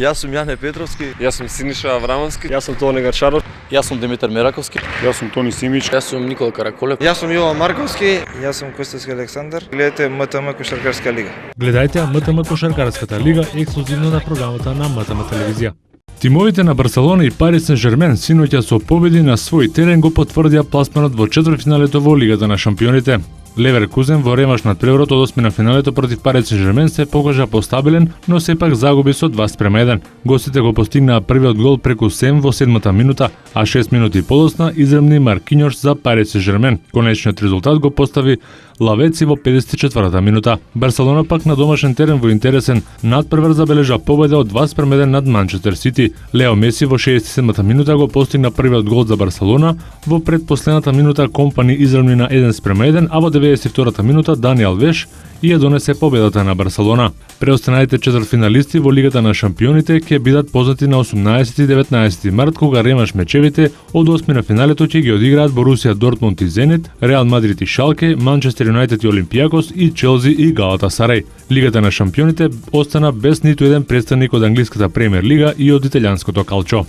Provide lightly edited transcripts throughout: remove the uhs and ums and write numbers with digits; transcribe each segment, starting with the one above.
Јас сум Јане Петровски. Јас сум Синиша Аврамовски. Јас сум Тони Гарчаров. Јас сум Димитар Мераковски. Јас сум Тони Симич. Јас сум Никола Караколев. Јас сум Јован Марковски. Јас сум Костевски Александар. Гледате МТМ Кошаркарска лига. Гледајте МТМ Кошаркарската лига ексклузивно на програмата на МТМ телевизија. Тимовите на Барселона и Пари Сен-Жермен синоќа со победи на свој терен го потврдија пласманот во четвртфиналето во Лигата на шампионите. Леверкузен во ремаш над преворот од осми на финалето против Пари Сен-Жермен се покажа постабилен, но сепак загуби со 2:1. Гостите го постигнаа првиот гол преку Сем во 7-та минута, а 6 минути подоцна изремни Маркиньош за Пари Сен-Жермен. Конечниот резултат го постави Лавеци во 54-та минута. Барселона пак на домашен терен во интересен надпревар забележа победа од 2:1 над Манчестер Сити. Лео Меси во 67-та минута го постигна првиот гол за Барселона, во предпоследната минута Компани изравни на 1:1, а во 92-та минута Дани Алвеш и ја донесе победата на Барселона. Преостанатите четвртфиналисти во Лигата на шампионите ќе бидат познати на 18 и 19 март, кога ремаш мечевите од осми на финалето ќе ги одиграат Борусија Дортмунд и Зенит, Реал Мадрид и Шалке, Манчестер Юнајтед и Олимпијакос и Челси и Галатасарај. Лигата на шампионите остана без ниту еден претставник од англиската премиер лига и од италијанското калчо.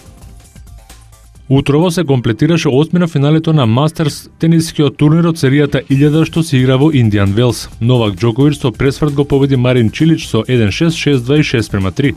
Утрово се комплетираше осми на финалето на Мастерс тенискиот турнир од серијата 1000 што се игра во Индијан Велс. Новак Џоковиќ со пресврт го победи Марин Чилич со 1:6, 6:2 и 6:3.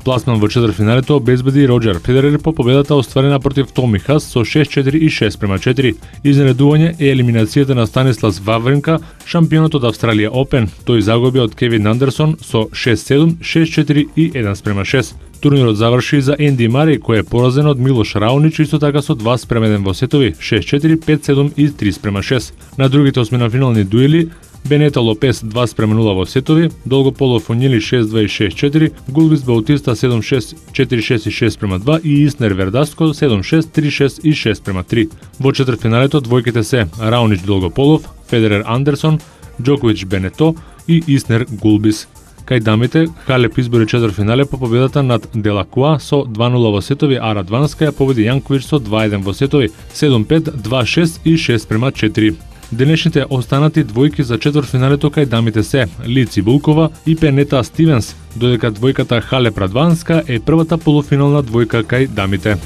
Пласман во четвртфиналето обезбеди Роџер Федерер по победата остварена против Томи Хас со 6:4 и 6:4. Изненадување е елиминацијата на Станислас Вавринка, шампионот од Австралија Опен. Тој загуби од Кевин Андерсон со 6:7, 6:4 и 1:6. Турнирот заврши за Енди Мареј, кој е поразен од Милош Раонич исто така со 2:1 во сетови, 6:4, 5:7 и 3:6. На другите осминафинални дуели Бенето Лопес 2:0 во сетови, Долгополов Онили 6:2 и 6:4, Гулбис Баутиста 7:6, 4:6 и 6:2 и Иснер Вердаско 7:6, 3:6 и 6:3. Во четвртфиналето двојките се Раонич Долгополов, Федерер Андерсон, Џоковиќ Бенето и Иснер Гулбис. Кај дамите, Халеп избори четвртфинале по победата над Делакуа со 2:0 во сетови, а Радванска ја победи Јанковиќ со 2:1 во сетови, 7:5, 2:6 и 6:4. Денешните останати двојки за четвртфиналето кај дамите се Лици Булкова и Пенета Стивенс, додека двојката Халеп Радванска е првата полуфинална двојка кај дамите.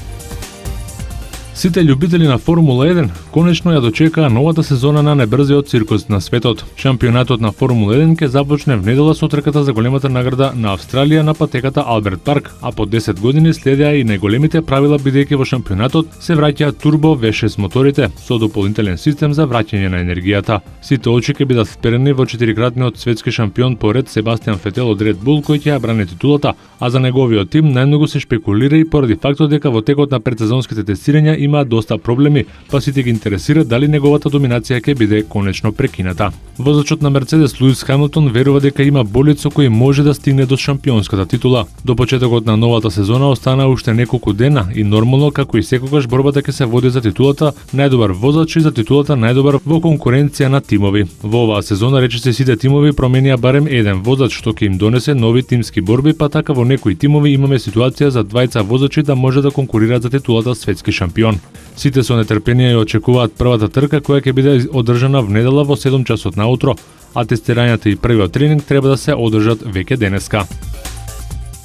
Сите љубители на Формула 1 конечно ја дочекаа новата сезона на најбрзиот циркус на светот. Шампионатот на Формула 1 ќе започне в недела со трката за големата награда на Австралија на патеката Алберт Парк, а по 10 години следеа и најголемите правила бидејќи во шампионатот се враќаат турбо V6 моторите со дополнителен систем за враќање на енергијата. Сите очи ќе бидат вперени во четирикратниот светски шампион поред Себастијан Фетел од Red Bull, кој ќе ја брани титулата, а за неговиот тим најмногу се шпекулира и поради фактот дека во текот на предсезонските тестирања има доста проблеми, па сите ги интересира дали неговата доминација ќе биде конечно прекината. Возачот на Мерцедес Луис Хамилтон верува дека има болид со кој може да стигне до шампионската титула. До почетокот на новата сезона остана уште неколку дена и нормално како и секогаш борбата ќе се води за титулата најдобар возач и за титулата најдобар во конкуренција на тимови. Во оваа сезона речиси сите тимови променија барем еден возач што ќе им донесе нови тимски борби, па така во некои тимови имаме ситуација за двајца возачи да може да конкурираат за титулата светски шампион. Сите со нетрпение ја очекуваат првата трка која ќе биде одржана в недела во 7 часот наутро, а тестирањата и првиот тренинг треба да се одржат веќе денеска.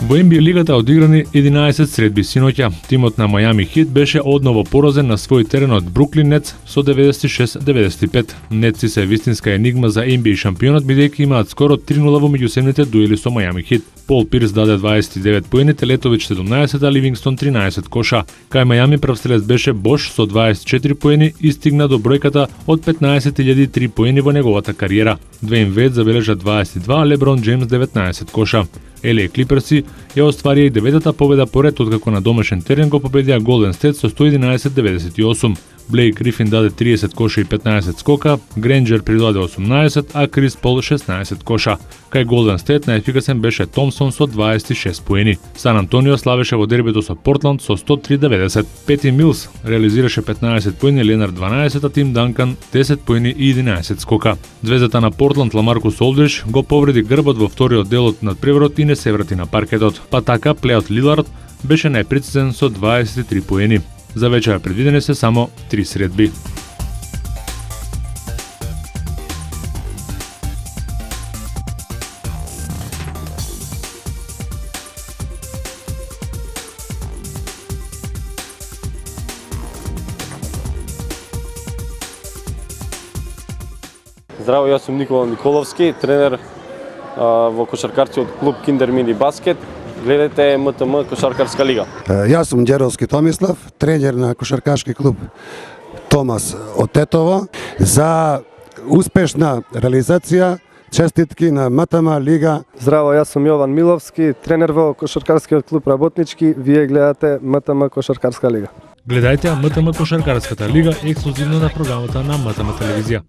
Во NBA лигата одиграни 11 средби синоќа. Тимот на Мајами Хит беше одново поразен на свој терен од Бруклин Нетс со 96-95. Нетси се вистинска енигма за NBA шампионот бидејќи имаат скоро 3:0 во меѓусебните дуели со Мајами Хит. Пол Пирс даде 29 поени, Телетовиќ 17, а Ливингстон 13 коша. Кај Мајами првстрелец беше Бош со 24 поени и стигна до бројката од 15.003 поени во неговата кариера. Двејн Вейд забележа 22, а Леброн Џејмс 19 коша. LA Клиперси ја остварија и деветата победа поред откако на домашен терен го победија Голден Стейт со 111-98. Блейк Грифин даде 30 коша и 15 скока, Гренџер придаде 18, а Крис Пол 16 коша. Кај Голден Стейт најефикасен беше Томсон со 26 поени. Сан Антонио славеше во дербито со Портланд со 103-90. Пети Милс реализираше 15 поени, Ленар 12, а Тим Данкан 10 поени и 11 скока. Звездата на Портланд Ламаркус Олдрич го повреди грбот во вториот дел од надпреворот и не се врати на паркетот. Па така плеот Лилард беше најпрецизен со 23 поени. За вечера предвидени се само 3 средби. Здраво, јас сум Никола Николовски, тренер во кошаркарскиот клуб Киндер Мини Баскет. Гледате МТМ Кошаркарска лига. Јас сум Ѓеровски Томислав, тренер на кошаркашки клуб Томас од Тетово. За успешна реализација, честитки на МТМ лига. Здраво, јас сум Јован Миловски, тренер во кошаркарскиот клуб Работнички. Вие гледате МТМ Кошаркарска лига. Гледајте МТМ Кошаркарската лига ексклузивно на програмата на МТМ телевизија.